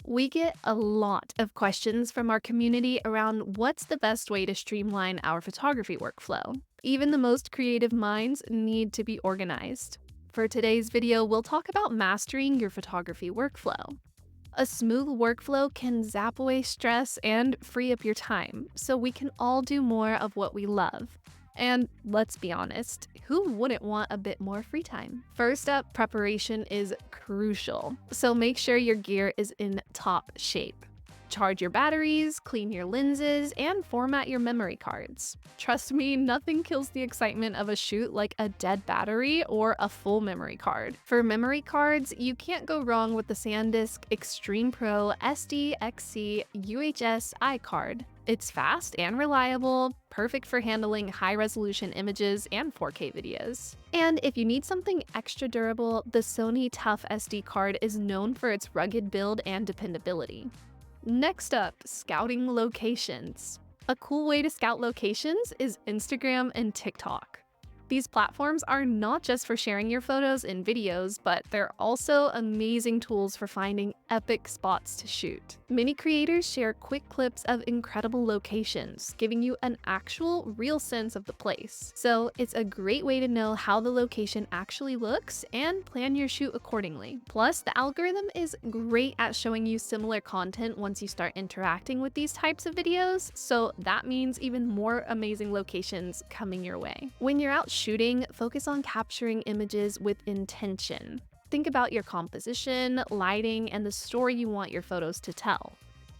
We get a lot of questions from our community around what's the best way to streamline our photography workflow. Even the most creative minds need to be organized. For today's video, we'll talk about mastering your photography workflow. A smooth workflow can zap away stress and free up your time, so we can all do more of what we love. And let's be honest, who wouldn't want a bit more free time? First up, preparation is crucial, so make sure your gear is in top shape. Charge your batteries, clean your lenses, and format your memory cards. Trust me, nothing kills the excitement of a shoot like a dead battery or a full memory card. For memory cards, you can't go wrong with the SanDisk Extreme Pro SD XC UHS iCard. It's fast and reliable, perfect for handling high-resolution images and 4K videos. And if you need something extra durable, the Sony Tough SD card is known for its rugged build and dependability. Next up, scouting locations. A cool way to scout locations is Instagram and TikTok. These platforms are not just for sharing your photos and videos, but they're also amazing tools for finding epic spots to shoot. Many creators share quick clips of incredible locations, giving you an actual, real sense of the place. So it's a great way to know how the location actually looks and plan your shoot accordingly. Plus, the algorithm is great at showing you similar content once you start interacting with these types of videos, so that means even more amazing locations coming your way. When you're out shooting, focus on capturing images with intention. Think about your composition, lighting, and the story you want your photos to tell.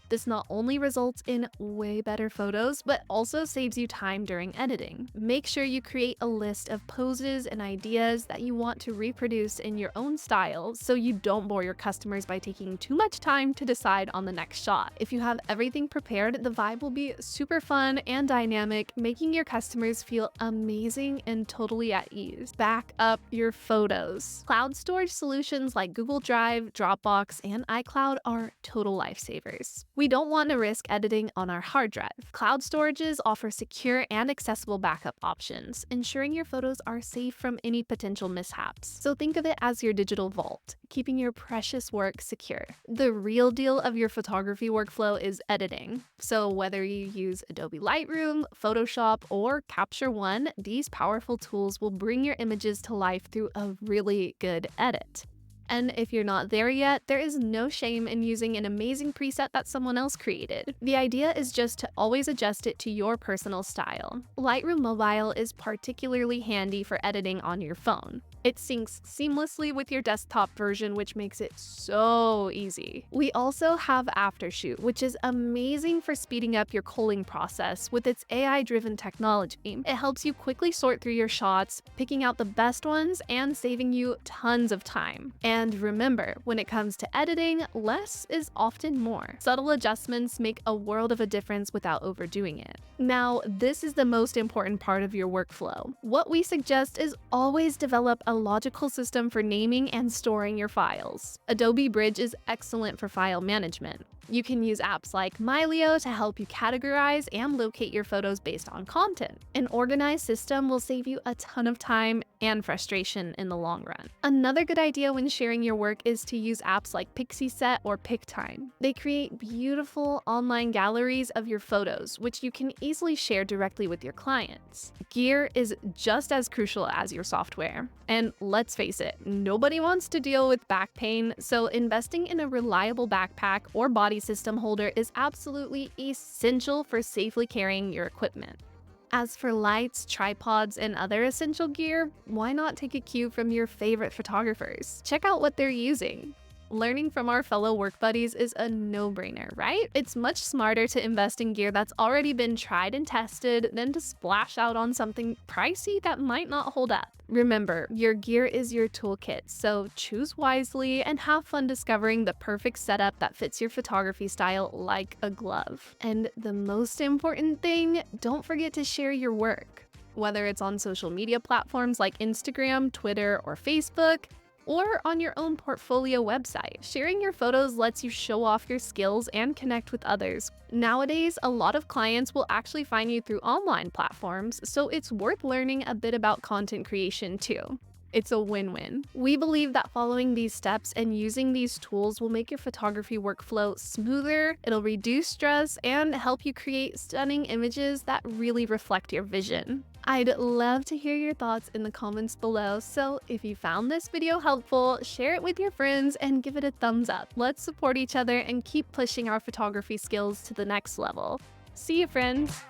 This not only results in way better photos, but also saves you time during editing. Make sure you create a list of poses and ideas that you want to reproduce in your own style so you don't bore your customers by taking too much time to decide on the next shot. If you have everything prepared, the vibe will be super fun and dynamic, making your customers feel amazing and totally at ease. Back up your photos. Cloud storage solutions like Google Drive, Dropbox, and iCloud are total lifesavers. We don't want to risk editing on our hard drive. Cloud storages offer secure and accessible backup options, ensuring your photos are safe from any potential mishaps. So think of it as your digital vault, keeping your precious work secure. The real deal of your photography workflow is editing. So whether you use Adobe Lightroom, Photoshop, or Capture One, these powerful tools will bring your images to life through a really good edit. And if you're not there yet, there is no shame in using an amazing preset that someone else created. The idea is just to always adjust it to your personal style. Lightroom Mobile is particularly handy for editing on your phone. It syncs seamlessly with your desktop version, which makes it so easy. We also have Aftershoot, which is amazing for speeding up your culling process with its AI-driven technology. It helps you quickly sort through your shots, picking out the best ones and saving you tons of time. And remember, when it comes to editing, less is often more. Subtle adjustments make a world of a difference without overdoing it. Now, this is the most important part of your workflow. What we suggest is always develop a logical system for naming and storing your files. Adobe Bridge is excellent for file management. You can use apps like Mylio to help you categorize and locate your photos based on content. An organized system will save you a ton of time and frustration in the long run. Another good idea when sharing your work is to use apps like Pixieset or PicTime. They create beautiful online galleries of your photos, which you can easily share directly with your clients. Gear is just as crucial as your software. And let's face it, nobody wants to deal with back pain, so investing in a reliable backpack or body system holder is absolutely essential for safely carrying your equipment. As for lights, tripods, and other essential gear, why not take a cue from your favorite photographers? Check out what they're using. Learning from our fellow work buddies is a no-brainer, right? It's much smarter to invest in gear that's already been tried and tested than to splash out on something pricey that might not hold up. Remember, your gear is your toolkit, so choose wisely and have fun discovering the perfect setup that fits your photography style like a glove. And the most important thing, don't forget to share your work. Whether it's on social media platforms like Instagram, Twitter, or Facebook, or on your own portfolio website. Sharing your photos lets you show off your skills and connect with others. Nowadays, a lot of clients will actually find you through online platforms, so it's worth learning a bit about content creation too. It's a win-win. We believe that following these steps and using these tools will make your photography workflow smoother, it'll reduce stress, and help you create stunning images that really reflect your vision. I'd love to hear your thoughts in the comments below, so if you found this video helpful, share it with your friends and give it a thumbs up. Let's support each other and keep pushing our photography skills to the next level. See you, friends!